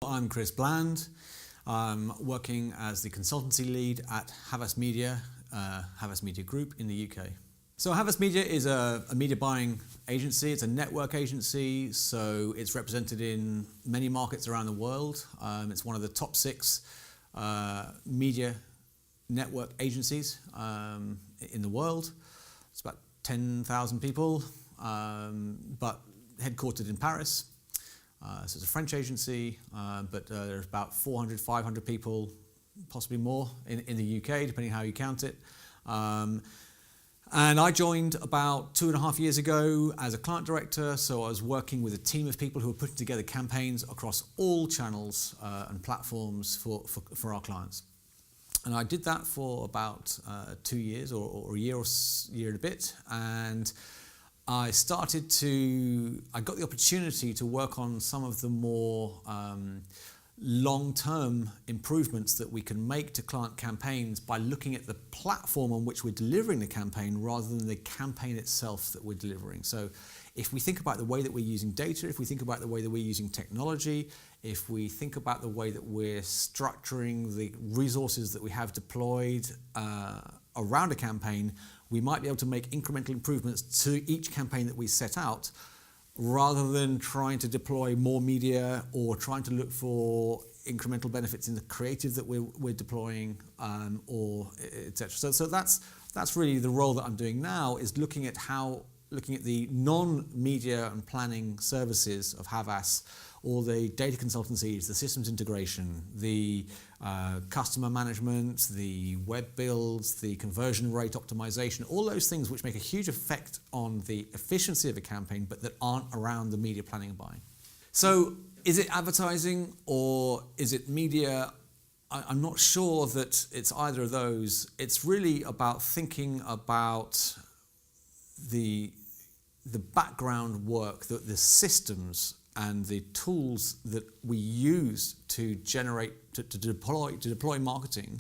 I'm Chris Bland. I'm working as the consultancy lead at Havas Media Group in the UK. So Havas Media is a media buying agency. It's a network agency, so it's represented in many markets around the world. It's one of the top 6 media network agencies in the world. It's about 10,000 people, but headquartered in Paris. So it's a French agency, but there's about 400, 500 people, possibly more, in the UK, depending how you count it. And I joined about 2.5 years ago as a client director, so I was working with a team of people who were putting together campaigns across all channels and platforms for our clients. And I did that for about 2 years, or a year and a bit, and I got the opportunity to work on some of the more long-term improvements that we can make to client campaigns by looking at the platform on which we're delivering the campaign rather than the campaign itself that we're delivering. So if we think about the way that we're using data, if we think about the way that we're using technology, if we think about the way that we're structuring the resources that we have deployed around a campaign, we might be able to make incremental improvements to each campaign that we set out, rather than trying to deploy more media or trying to look for incremental benefits in the creative that we're deploying, or etc. So that's really the role that I'm doing now, is looking at the non-media and planning services of Havas, all the data consultancies, the systems integration, the customer management, the web builds, the conversion rate optimization, all those things which make a huge effect on the efficiency of a campaign, but that aren't around the media planning and buying. So is it advertising or is it media? I'm not sure that it's either of those. It's really about thinking about the background work, the systems and the tools that we use to deploy marketing,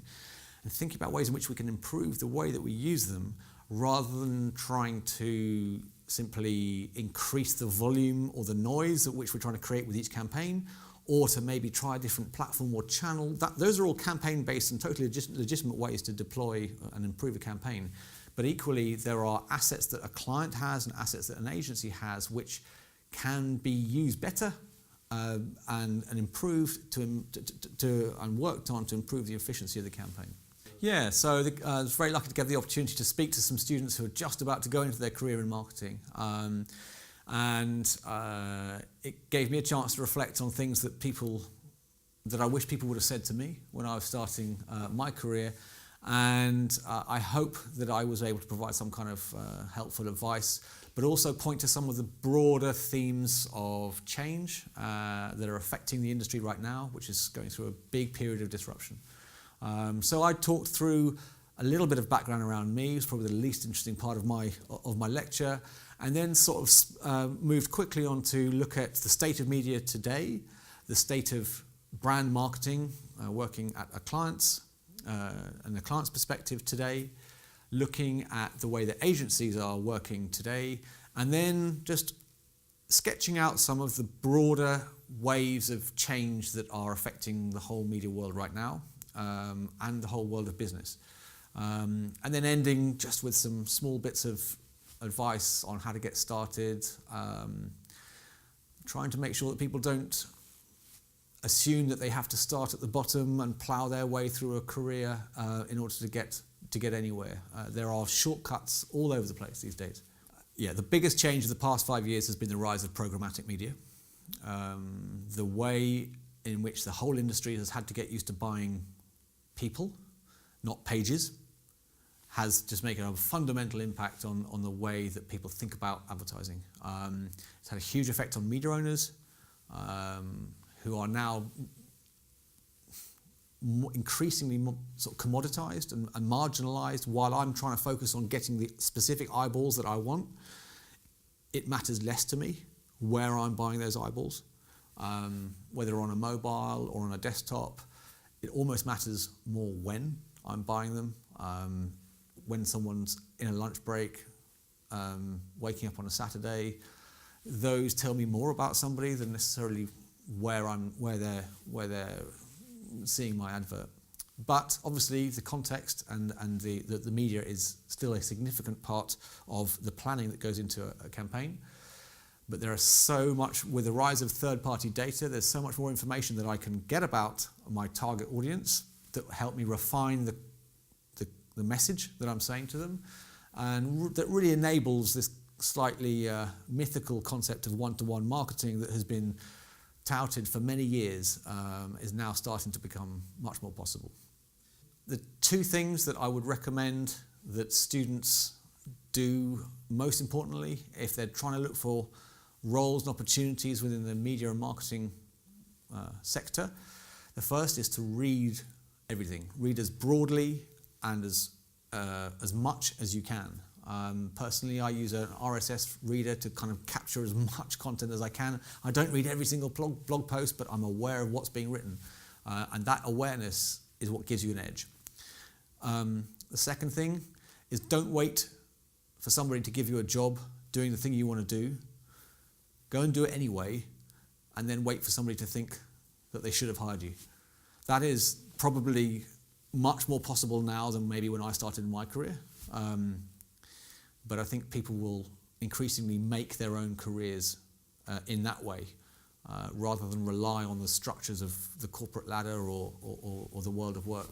and think about ways in which we can improve the way that we use them, rather than trying to simply increase the volume or the noise at which we're trying to create with each campaign, or to maybe try a different platform or channel. Those are all campaign-based and totally legitimate ways to deploy and improve a campaign. But equally, there are assets that a client has and assets that an agency has which can be used better and improved and worked on to improve the efficiency of the campaign. Yeah, so I was very lucky to get the opportunity to speak to some students who are just about to go into their career in marketing. It gave me a chance to reflect on things that I wish people would have said to me when I was starting my career. And I hope that I was able to provide some kind of helpful advice, but also point to some of the broader themes of change that are affecting the industry right now, which is going through a big period of disruption. So I talked through a little bit of background around me. It's probably the least interesting part of my lecture, and then sort of moved quickly on to look at the state of media today, the state of brand marketing, working at a client's and the client's perspective today, looking at the way that agencies are working today, and then just sketching out some of the broader waves of change that are affecting the whole media world right now, and the whole world of business. And then ending just with some small bits of advice on how to get started, trying to make sure that people don't assume that they have to start at the bottom and plough their way through a career in order to get anywhere. There are shortcuts all over the place these days. Yeah, the biggest change of the past 5 years has been the rise of programmatic media. The way in which the whole industry has had to get used to buying people, not pages, has just made a fundamental impact on the way that people think about advertising. It's had a huge effect on media owners, who are now increasingly sort of commoditized and marginalized. While I'm trying to focus on getting the specific eyeballs that I want, it matters less to me where I'm buying those eyeballs, whether on a mobile or on a desktop. It almost matters more when I'm buying them, when someone's in a lunch break, waking up on a Saturday. Those tell me more about somebody than necessarily where they're seeing my advert. But obviously the context and the media is still a significant part of the planning that goes into a campaign. But there is so much, with the rise of third-party data, there's so much more information that I can get about my target audience that help me refine the message that I'm saying to them, and that really enables this slightly mythical concept of one-to-one marketing that has been touted for many years, is now starting to become much more possible. The two things that I would recommend that students do most importantly, if they're trying to look for roles and opportunities within the media and marketing sector, the first is to read everything. Read as broadly and as much as you can. Personally, I use an RSS reader to kind of capture as much content as I can. I don't read every single blog post, but I'm aware of what's being written. And that awareness is what gives you an edge. The second thing is, don't wait for somebody to give you a job doing the thing you want to do. Go and do it anyway, and then wait for somebody to think that they should have hired you. That is probably much more possible now than maybe when I started in my career. But I think people will increasingly make their own careers in that way, rather than rely on the structures of the corporate ladder or the world of work.